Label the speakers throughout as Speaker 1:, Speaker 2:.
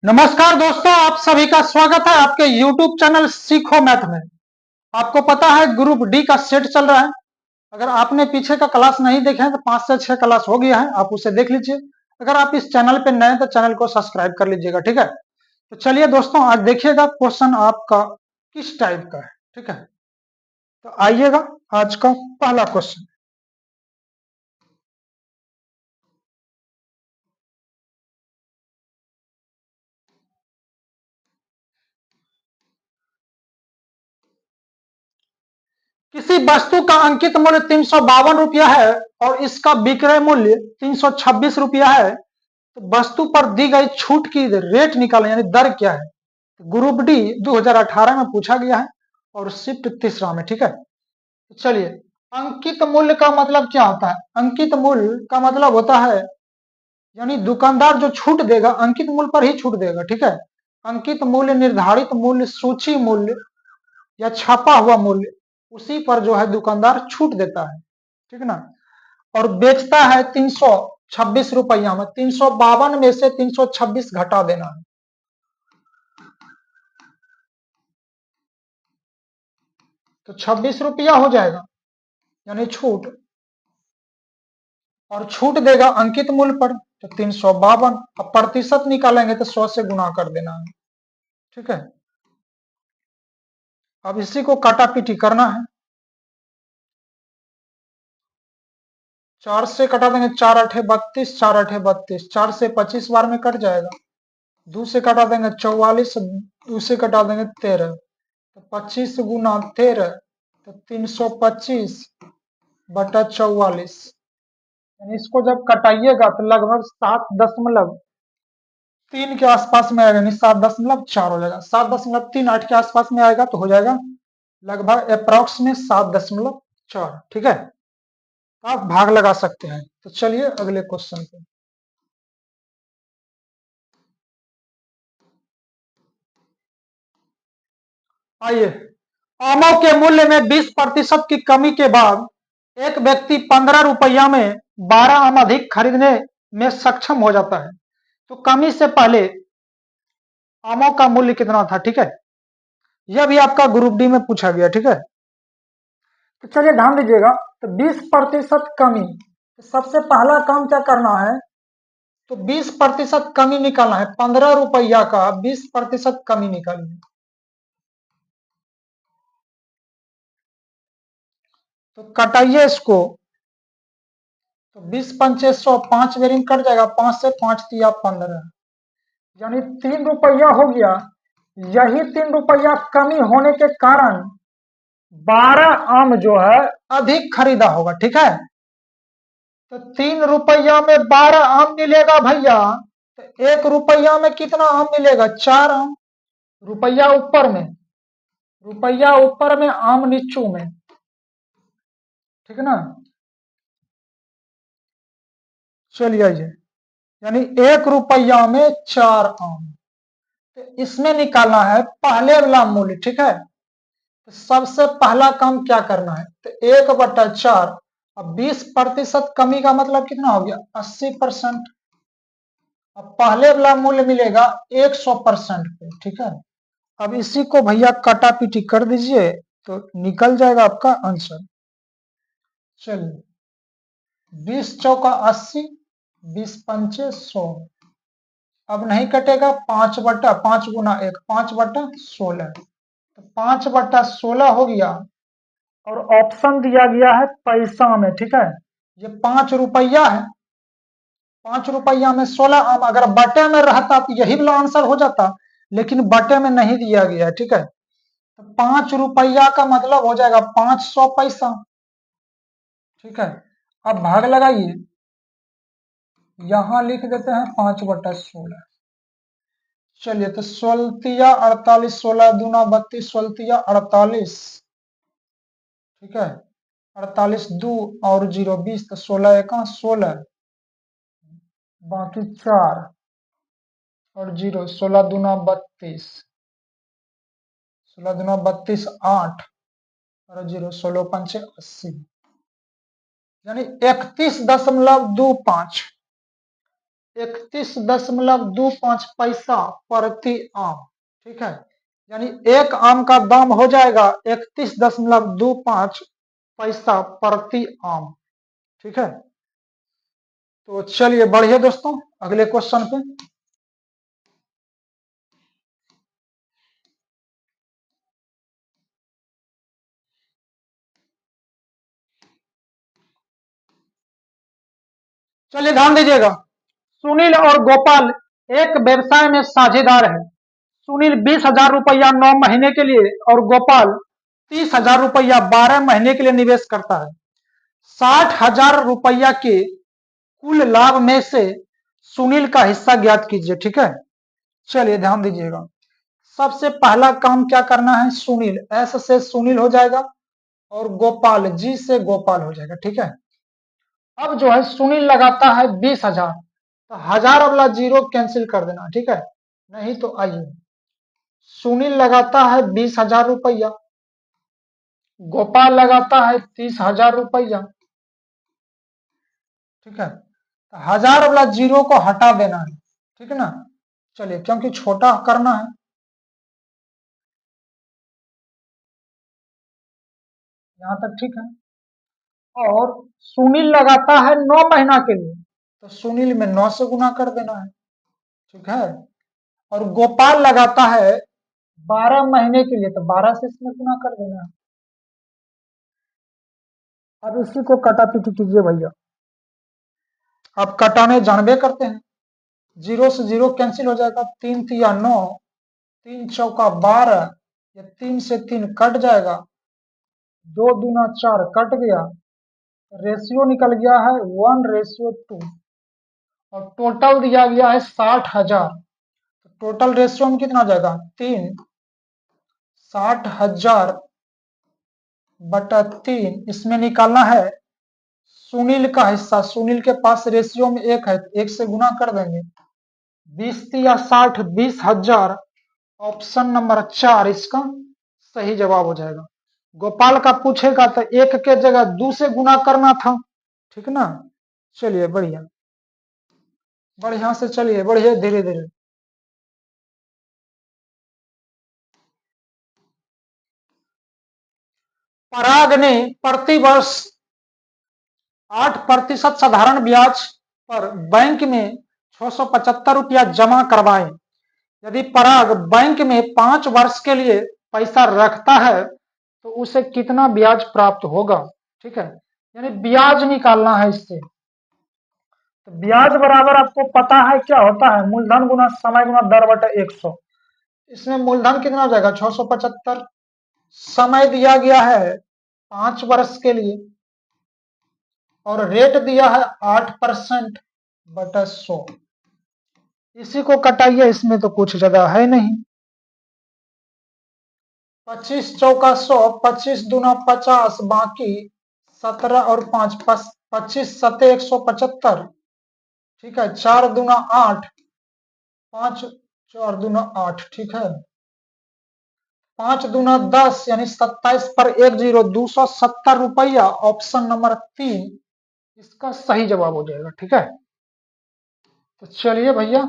Speaker 1: नमस्कार दोस्तों, आप सभी का स्वागत है आपके YouTube चैनल सीखो मैथ में। आपको पता है ग्रुप डी का सेट चल रहा है। अगर आपने पीछे का क्लास नहीं देखे हैं तो 5 से 6 क्लास हो गया है, आप उसे देख लीजिए। अगर आप इस चैनल पे नए हैं तो चैनल को सब्सक्राइब कर लीजिएगा, ठीक है। तो चलिए दोस्तों, आज देखिएगा क्वेश्चन आपका किस टाइप का है, ठीक है। तो आइएगा आज का पहला क्वेश्चन। किसी वस्तु का अंकित मूल्य 352 रुपया है और इसका विक्रय मूल्य 326 रुपया है, तो वस्तु पर दी गई छूट की रेट निकालें, यानी दर क्या है। ग्रुप डी 2018 में पूछा गया है और शिफ्ट तीसरा में, ठीक है। तो चलिए, अंकित मूल्य का मतलब क्या होता है। अंकित मूल्य का मतलब होता है यानी दुकानदार जो छूट देगा अंकित मूल्य पर ही छूट देगा, ठीक है। अंकित मूल्य, निर्धारित मूल्य, सूची मूल्य या छपा हुआ मूल्य, उसी पर जो है दुकानदार छूट देता है, ठीक है ना। और बेचता है 326 रुपया में, 352 में से 326 घटा देना है, तो 26 रुपया हो जाएगा यानी छूट। और छूट देगा अंकित मूल्य पर, तो 352। अब प्रतिशत निकालेंगे तो 100 से गुना कर देना है, ठीक है। अब इसी को काटा पीटी करना है। 4 से कटा देंगे, 4 अठे 32, 4 अठे 32, 4 से 25 बार में कट जाएगा। 2 से कटा देंगे 44, 2 से कटा देंगे 13, तो 25 गुना 13, तो 325 बटा 44। यानी इसको जब कटाइएगा तो लगभग 7.3 के आसपास में आएगा, यानी 7.4 हो जाएगा। 7.38 के आसपास में आएगा तो हो जाएगा लगभग अप्रॉक्स में 7.4, ठीक है। आप भाग लगा सकते हैं। तो चलिए अगले क्वेश्चन पे। आइए, आमों के मूल्य में 20% की कमी के बाद एक व्यक्ति 15 रुपया में 12 आम अधिक खरीदने में सक्षम हो जाता है। तो कमी से पहले आमों का मूल्य कितना था, ठीक है। यह भी आपका ग्रुप डी में पूछा गया, ठीक है। तो चलिए ध्यान दीजिएगा। तो 20% कमी, तो सबसे पहला काम क्या करना है, तो 20% कमी निकालना है। 15 रुपया का 20% कमी निकालिए, तो कटाइए इसको। तो 20 पंचे 100, 5 बेरिंग कट जाएगा। 5 से 5 दिया 15, यानी 3 रुपया हो गया। यही 3 रुपया कमी होने के कारण 12 आम जो है अधिक खरीदा होगा, ठीक है। तो 3 रुपया में 12 आम मिलेगा भैया, तो 1 रुपया में कितना आम मिलेगा, 4 आम। रुपया ऊपर में, रुपया ऊपर में, आम नीचू में, ठीक है ना। चलिए आइए, यानी 1 रुपया में 4 आम। तो इसमें निकालना है पहले वाला मूल्य, ठीक है। तो सबसे पहला काम क्या करना है, तो 1/4। अब 20% कमी का मतलब कितना हो गया, 80%। अब पहले वाला मूल्य मिलेगा 100% पे, ठीक है। अब इसी को भैया काटा पीटी कर दीजिए तो निकल जाएगा आपका आंसर। चलिए, 20 चौका 80, 20 पंचे 100। अब नहीं कटेगा, 5 गुना 1, 5/16, तो 5/16 हो गया। और ऑप्शन दिया गया है पैसा में, ठीक है। ये 5 रुपया है, 5 रुपया में 16 आम। अगर बटे में रहता तो यही वाला आंसर हो जाता, लेकिन बटे में नहीं दिया गया है, ठीक है। तो 5 रुपया का मतलब हो जाएगा 500 पैसा, ठीक है। अब भाग लगाइए, यहां लिख देते हैं 5/16। चलिए, तो 16 48, 16 दूना 32, 16 48, ठीक है। 48 2 और 0 20, तो 16 एका 16, बाकी 4 और 0, 16 दूना 32, 16 दूना 32 8 और 0, 16 पंचे 80, यानी 31.25। 31.25 पैसा प्रति आम, ठीक है। यानी एक आम का दाम हो जाएगा 31.25 पैसा प्रति आम, ठीक है। तो चलिए बढ़िए दोस्तों, अगले क्वेश्चन पे। चलिए ध्यान दीजिएगा, सुनील और गोपाल एक व्यवसाय में साझेदार है। सुनील 20,000 रुपया 9 महीने के लिए और गोपाल 30,000 रुपया 12 महीने के लिए निवेश करता है। 60,000 रुपया के कुल लाभ में से सुनील का हिस्सा ज्ञात कीजिए, ठीक है। चलिए ध्यान दीजिएगा, सबसे पहला काम क्या करना है, सुनील एस से सुनील हो जाएगा और गोपाल जी से गोपाल हो जाएगा, ठीक है। अब जो है सुनील लगाता है 20,000, तो 1000 वाला जीरो कैंसिल कर देना, ठीक है। नहीं तो आइए, सुनील लगाता है 20,000 रुपया, गोपाल लगाता है 30,000 रुपया, ठीक है। तो 1000 वाला जीरो को हटा देना है, ठीक है ना। चलिए, क्योंकि छोटा करना है, यहां तक ठीक है। और सुनील लगाता है 9 महीना के लिए, तो सुनील में 9 से गुना कर देना है, ठीक है। और गोपाल लगाता है 12 महीने के लिए, तो 12 से इसमें गुना कर देना है। अब इसी को कटा पीटी कीजिए भैया, आप कटाने जानबे करते हैं, जीरो से जीरो कैंसिल हो जाएगा, 3 तिया 9, 3 चौका 12, या 3 से 3 कट जाएगा, 2 दूना 4 कट गया, रेशियो निकल गया है 1:2, और टोटल दिया गया है 60,000। टोटल रेशियो में कितना जाएगा, 3, 60,000 बटा 3, इसमें निकालना है सुनील का हिस्सा। सुनील के पास रेशियो में 1 है, 1 से गुना कर देंगे, 20 या 60, 20,000, ऑप्शन नंबर 4 इसका सही जवाब हो जाएगा। गोपाल का पूछेगा तो 1 के जगह 2 से गुना करना था, ठीक ना। चलिए बढ़िया बढ़िया से चलिए, बढ़िया धीरे धीरे। पराग ने प्रति वर्ष 8% साधारण ब्याज पर बैंक में 675 रुपया जमा करवाए। यदि पराग बैंक में 5 वर्ष के लिए पैसा रखता है तो उसे कितना ब्याज प्राप्त होगा, ठीक है। यानी ब्याज निकालना है इससे। तो ब्याज बराबर आपको पता है क्या होता है, मूलधन गुना समय गुना दर बटा 100। इसमें मूलधन कितना हो जाएगा, 675, समय दिया गया है 5 वर्ष के लिए, और रेट दिया है 8% बटा 100। इसी को कटाइए, इसमें तो कुछ ज्यादा है नहीं। 25 चौका 100, 25 दूना 50, बाकी 17 और 5, 25 सते 175, ठीक है। 4 दूना 8, 5 4 दूना 8, ठीक है। 5 दूना 10, यानी 27 पर 1 जीरो, 270 रुपया, ऑप्शन नंबर 3 इसका सही जवाब हो जाएगा, ठीक है। तो चलिए भैया,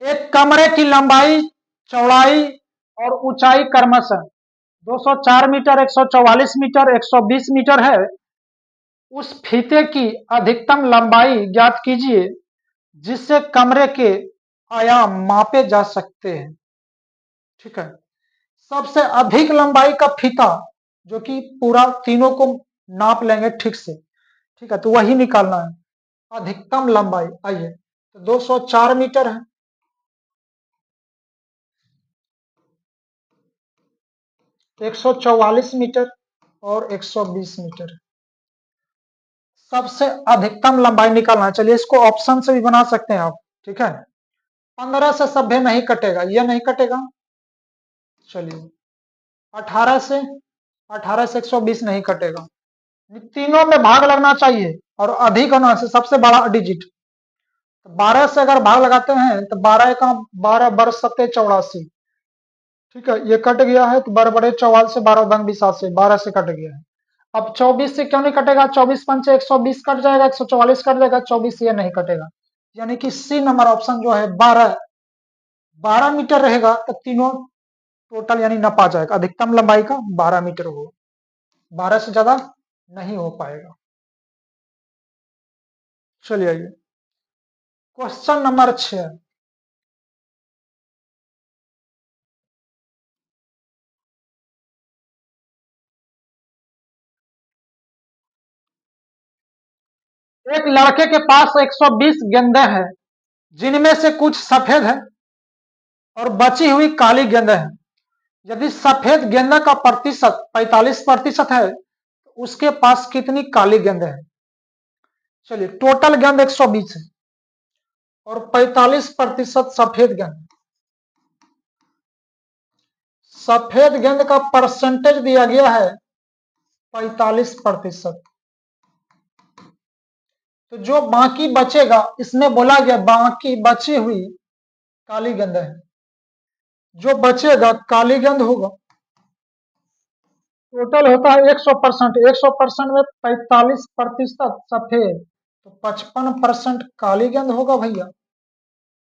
Speaker 1: एक कमरे की लंबाई, चौड़ाई और ऊंचाई क्रमशः 204 मीटर, 144 मीटर, 120 मीटर है। उस फीते की अधिकतम लंबाई ज्ञात कीजिए जिससे कमरे के आयाम मापे जा सकते हैं, ठीक है। सबसे अधिक लंबाई का फीता, जो कि पूरा तीनों को नाप लेंगे ठीक से, ठीक है, तो वही निकालना है अधिकतम लंबाई। आइए, तो 204 मीटर है, 144 मीटर और 120 मीटर। सबसे अधिकतम लंबाई निकालना है। चलिए, इसको ऑप्शन से भी बना सकते हैं आप, ठीक है। 15 से सभ्य नहीं कटेगा, यह नहीं कटेगा। चलिए, 18 से 120 नहीं कटेगा। तीनों में भाग लगना चाहिए और अधिक होना से सबसे बड़ा डिजिट, तो 12 से अगर भाग लगाते हैं तो 12 का 12 बर 7 84, ठीक है, ये कट गया है तो बर बड़े 44 से 12 दंग 20 से 12 से कट गया है। अब 24 से क्यों नहीं कटेगा? 24 पंचे 120 कट जाएगा, 144 कट जाएगा, 24 ये नहीं कटेगा। यानी कि सी नंबर ऑप्शन जो है 12 मीटर रहेगा तो तीनों टोटल यानी नपा जाएगा। अधिकतम लंबाई का 12 मीटर होगा, 12 से ज्यादा नहीं हो पाएगा। चलिए आइए क्वेश्चन नंबर 6। एक लड़के के पास 120 गेंदें हैं, जिनमें से कुछ सफेद है और बची हुई काली गेंदें हैं। यदि सफेद गेंदा का प्रतिशत 45% है तो उसके पास कितनी काली गेंदें हैं? चलिए, टोटल गेंद 120 है और 45% सफेद गेंद। सफेद गेंद का परसेंटेज दिया गया है 45%। तो जो बाकी बचेगा, इसमें बोला गया बाकी बची हुई काली गेंद है, जो बचेगा काली गेंद होगा। टोटल होता है 100%, 100% में 45% सफेद, तो 55% काली गेंद होगा भैया,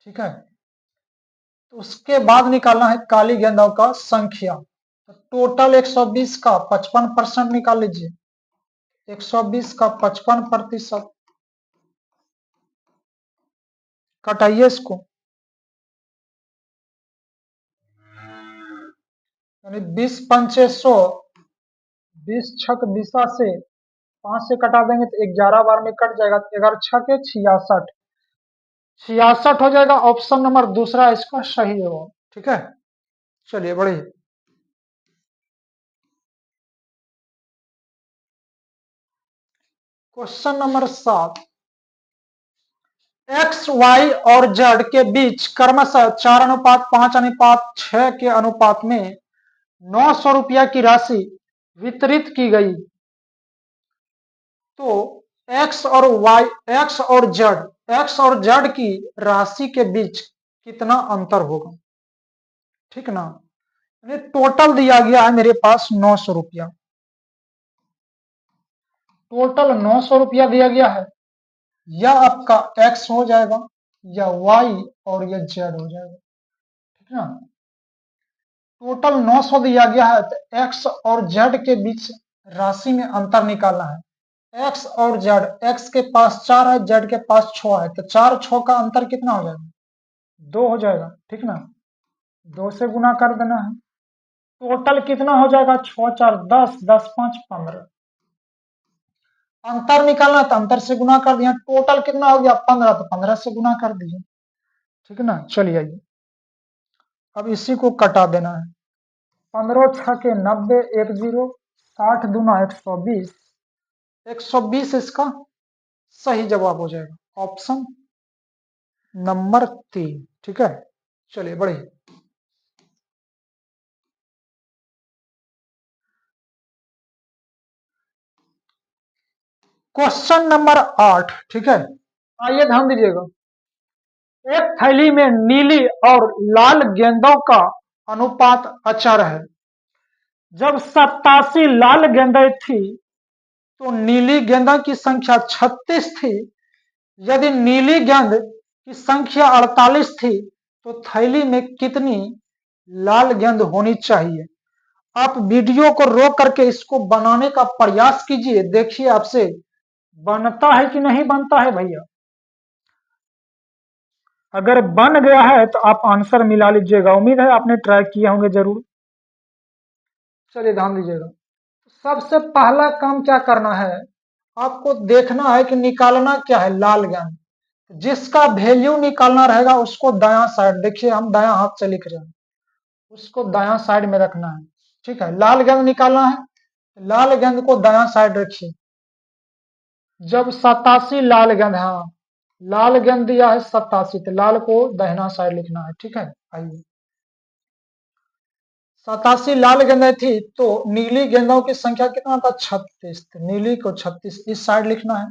Speaker 1: ठीक है। तो उसके बाद निकालना है काली गेंदों का संख्या। तो टोटल 120 का 55% निकाल लीजिए, 120 का 55%, कटाइए इसको, यानी 20 पंचे 100, 20 छक दिशा से 5 से कटा देंगे तो 11 बार में कट जाएगा, 11 छके 66, 66 हो जाएगा। ऑप्शन नंबर दूसरा इसका सही होगा, ठीक है। चलिए बढ़िए। Question number 7। एक्स वाई और जेड के बीच क्रमशः 4:5:6 के अनुपात में 900 रुपया की राशि वितरित की गई, तो एक्स और जेड की राशि के बीच कितना अंतर होगा, ठीक ना। टोटल दिया गया है मेरे पास 900 रुपया, टोटल 900 रुपया दिया गया है। या आपका एक्स हो जाएगा या वाई और या जेड हो जाएगा, ठीक ना। टोटल 900 दिया गया है तो एक्स और जेड के बीच राशि में अंतर निकालना है। एक्स और जेड, एक्स के पास 4 है, जेड के पास 6 है, तो 4 6 का अंतर कितना हो जाएगा? 2 हो जाएगा, ठीक ना। 2 से गुना कर देना है। टोटल कितना हो जाएगा? 6 4 10, 10 5 15। अंतर निकालना तो अंतर से गुना कर दिया। टोटल कितना हो गया? 15, तो 15 से गुना कर दीजिए, ठीक है ना। चलिए आइए अब इसी को कटा देना है। 15 छके 90, 10, 60 दूना 120, 120 इसका सही जवाब हो जाएगा, ऑप्शन नंबर 3, ठीक है। चलिए बढ़िए। क्वेश्चन नंबर 8, ठीक है। आइए ध्यान दीजिएगा। एक थैली में नीली और लाल गेंदों का अनुपात अचर है। जब 87 लाल गेंदें थी तो नीली गेंदों की संख्या 36 थी। यदि नीली गेंद की संख्या 48 थी तो थैली में कितनी लाल गेंद होनी चाहिए? आप वीडियो को रोक करके इसको बनाने का प्रयास कीजिए, देखिए आपसे बनता है कि नहीं बनता है भैया। अगर बन गया है तो आप आंसर मिला लीजिएगा, उम्मीद है आपने ट्राई किए होंगे जरूर। चलिए ध्यान दीजिएगा। सबसे पहला काम क्या करना है, आपको देखना है कि निकालना क्या है, लाल गेंद। जिसका वैल्यू निकालना रहेगा उसको दायां साइड, देखिए हम दायां हाथ से लिख रहे हैं, उसको दायां साइड में रखना है, ठीक है। लाल गेंद निकालना है, लाल गेंद को दायां साइड रखिए। जब 87 लाल गेंद, हाँ लाल गेंद दिया है 87, तो लाल को दाहिना साइड लिखना है, ठीक है। आइए 87 लाल गेंदें थी तो नीली गेंदों की संख्या कितना था? 36, तो नीली को 36 इस साइड लिखना है।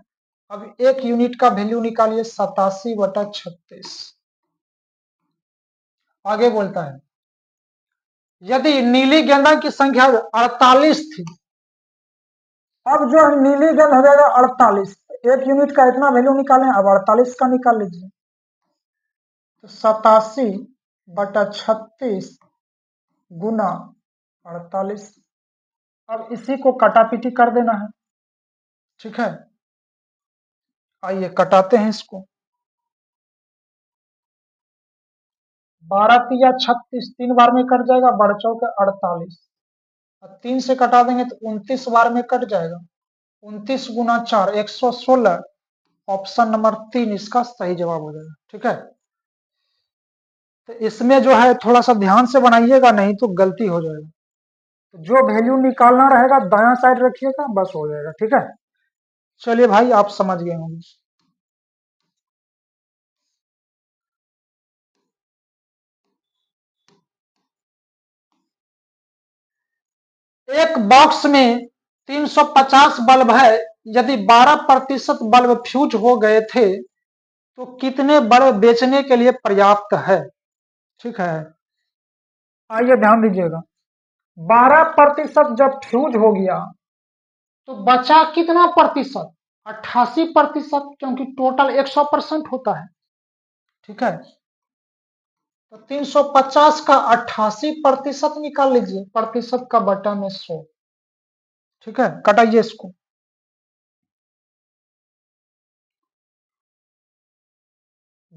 Speaker 1: अब 1 यूनिट का वैल्यू निकालिए 87/36। आगे बोलता है यदि नीली गेंदा की संख्या 48 थी, अब जो नीली गेंद हो जाएगा 48, 1 यूनिट का इतना वैल्यू निकालें, अब 48 का निकाल लीजिए। तो 87/36 गुना 48। अब इसी को काटापीटी कर देना है, ठीक है। आइए कटाते हैं इसको। 12 तिया 36, 3 बार में कट जाएगा, 12 चौके 48, 3 से कटा देंगे तो 29 बार में कट जाएगा। 29 गुना 4 116। ऑप्शन नंबर 3 इसका सही जवाब हो जाएगा, ठीक है। तो इसमें जो है थोड़ा सा ध्यान से बनाइएगा, नहीं तो गलती हो जाएगा। तो जो वैल्यू निकालना रहेगा दायां साइड रखिएगा, बस हो जाएगा, ठीक है। चलिए भाई आप समझ गए होंगे। एक बॉक्स में 350 बल्ब है, यदि 12% बल्ब फ्यूज हो गए थे तो कितने बल्ब बेचने के लिए पर्याप्त है, ठीक है। आइए ध्यान दीजिएगा, 12% जब फ्यूज हो गया तो बचा कितना प्रतिशत, 88%, क्योंकि टोटल 100% होता है, ठीक है। तो 350 का 88% निकाल लीजिए, प्रतिशत का बटा में 100, ठीक है। कटाइए इसको।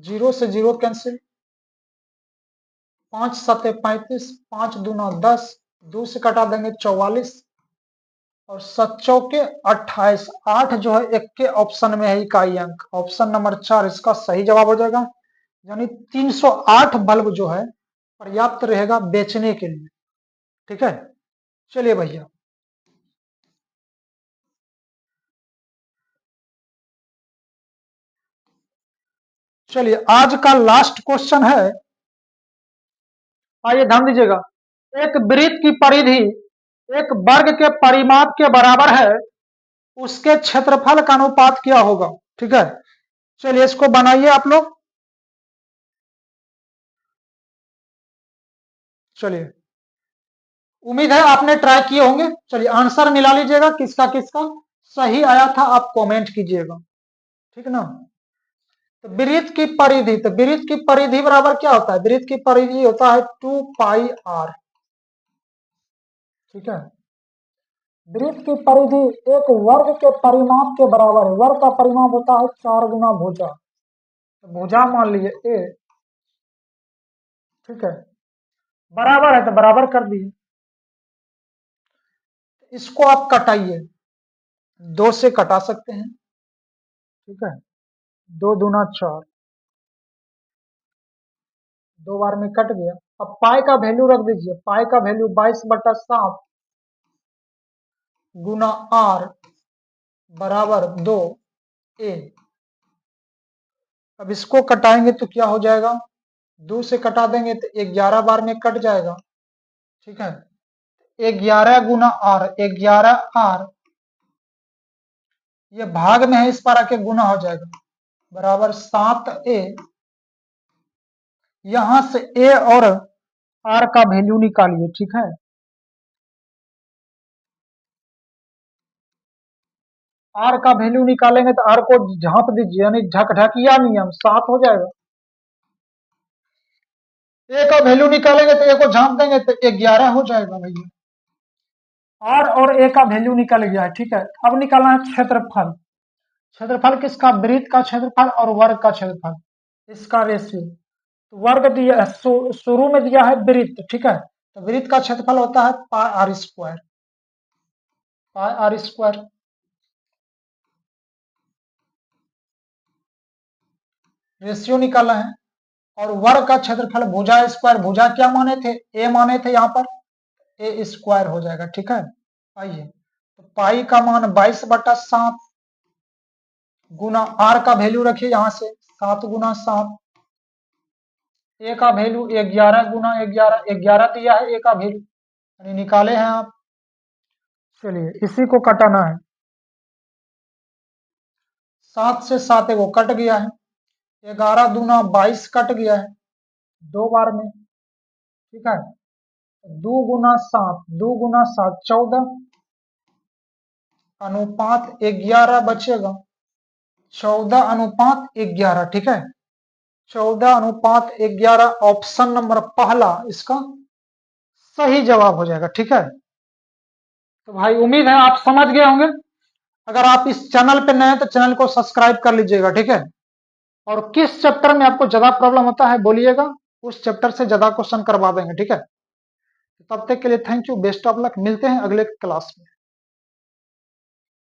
Speaker 1: 0 से 0 कैंसिल, 5 सते 35, 5 दूना 10, 2 से कटा देंगे 44 और 7 चौके 28। 8 जो है एक के ऑप्शन में है इकाई अंक, ऑप्शन नंबर 4 इसका सही जवाब हो जाएगा। यानी 308 बल्ब जो है पर्याप्त रहेगा बेचने के लिए, ठीक है। चलिए भैया, चलिए आज का लास्ट क्वेश्चन है। आइए ध्यान दीजिएगा, एक वृत्त की परिधि एक वर्ग के परिमाप के बराबर है, उसके क्षेत्रफल का अनुपात क्या होगा, ठीक है। चलिए इसको बनाइए आप लोग। चलिए, उम्मीद है आपने ट्राई किए होंगे। चलिए आंसर मिला लीजिएगा, किसका किसका सही आया था आप कमेंट कीजिएगा, ठीक ना। तो वृत्त की परिधि, तो वृत्त की परिधि बराबर क्या होता है, वृत्त की परिधि होता है 2πr, ठीक है। वृत्त की परिधि एक वर्ग के परिमाप के बराबर है, वर्ग का परिमाप होता है 4 गुना भुजा, तो भुजा मान लीजिए ए, ठीक है। बराबर है तो बराबर कर दिए। इसको आप कटाइए, 2 से कटा सकते हैं, ठीक है। 2 दूना 4, 2 बार में कट गया। अब पाई का वैल्यू रख दीजिए, पाई का वैल्यू 22/7 गुना आर बराबर 2 ए। अब इसको कटाएंगे तो क्या हो जाएगा, 2 से कटा देंगे तो 11 बार में कट जाएगा, ठीक है। 11 गुना आर, 11 आर, ये भाग में है, इस पर आके गुना हो जाएगा, बराबर 7 ए। यहां से ए और आर का वैल्यू निकालिए, ठीक है। आर का वैल्यू निकालेंगे तो आर को झांप दीजिए, यानी झकझकिया नियम 7 हो जाएगा। ए का वैल्यू निकालेंगे तो ए को झांप देंगे तो 11 हो जाएगा भैया। आर और ए का वैल्यू निकल गया है, ठीक है। अब निकालना है क्षेत्रफल। क्षेत्रफल किसका, वृत्त का क्षेत्रफल और वर्ग का क्षेत्रफल, इसका रेशियो। तो वर्ग दिया शुरू में दिया है वृत्त, ठीक है। तो वृत्त का क्षेत्रफल होता है pi r square, pi r square. Ratio निकाला है। और वर्ग का क्षेत्रफल भुजा स्क्वायर, भुजा क्या माने थे, ए माने थे, यहाँ पर ए स्क्वायर हो जाएगा, ठीक है। आइए, तो पाई का मान 22/7 गुना आर का वैल्यू रखिए यहां से 7 गुना 7, ए का वैल्यू 11 गुना 11, 11 दिया है ए का वैल्यू, यानी निकाले हैं आप। चलिए इसी को कटाना है, 7 से 7 वो कट गया है, 11 दूना 22 कट गया है 2 बार में, ठीक है। 2 गुना 7, 2 गुना 7 14, अनुपात 11 बचेगा, 14 अनुपात 11, ठीक है। 14 अनुपात 11 ऑप्शन नंबर पहला इसका सही जवाब हो जाएगा, ठीक है। तो भाई उम्मीद है आप समझ गए होंगे। अगर आप इस चैनल पे नए हैं तो चैनल को सब्सक्राइब कर लीजिएगा, ठीक है। और किस चैप्टर में आपको ज्यादा प्रॉब्लम होता है बोलिएगा, उस चैप्टर से ज्यादा क्वेश्चन करवा देंगे, ठीक है। तब तक के लिए thank you, best of luck, मिलते हैं अगले क्लास में।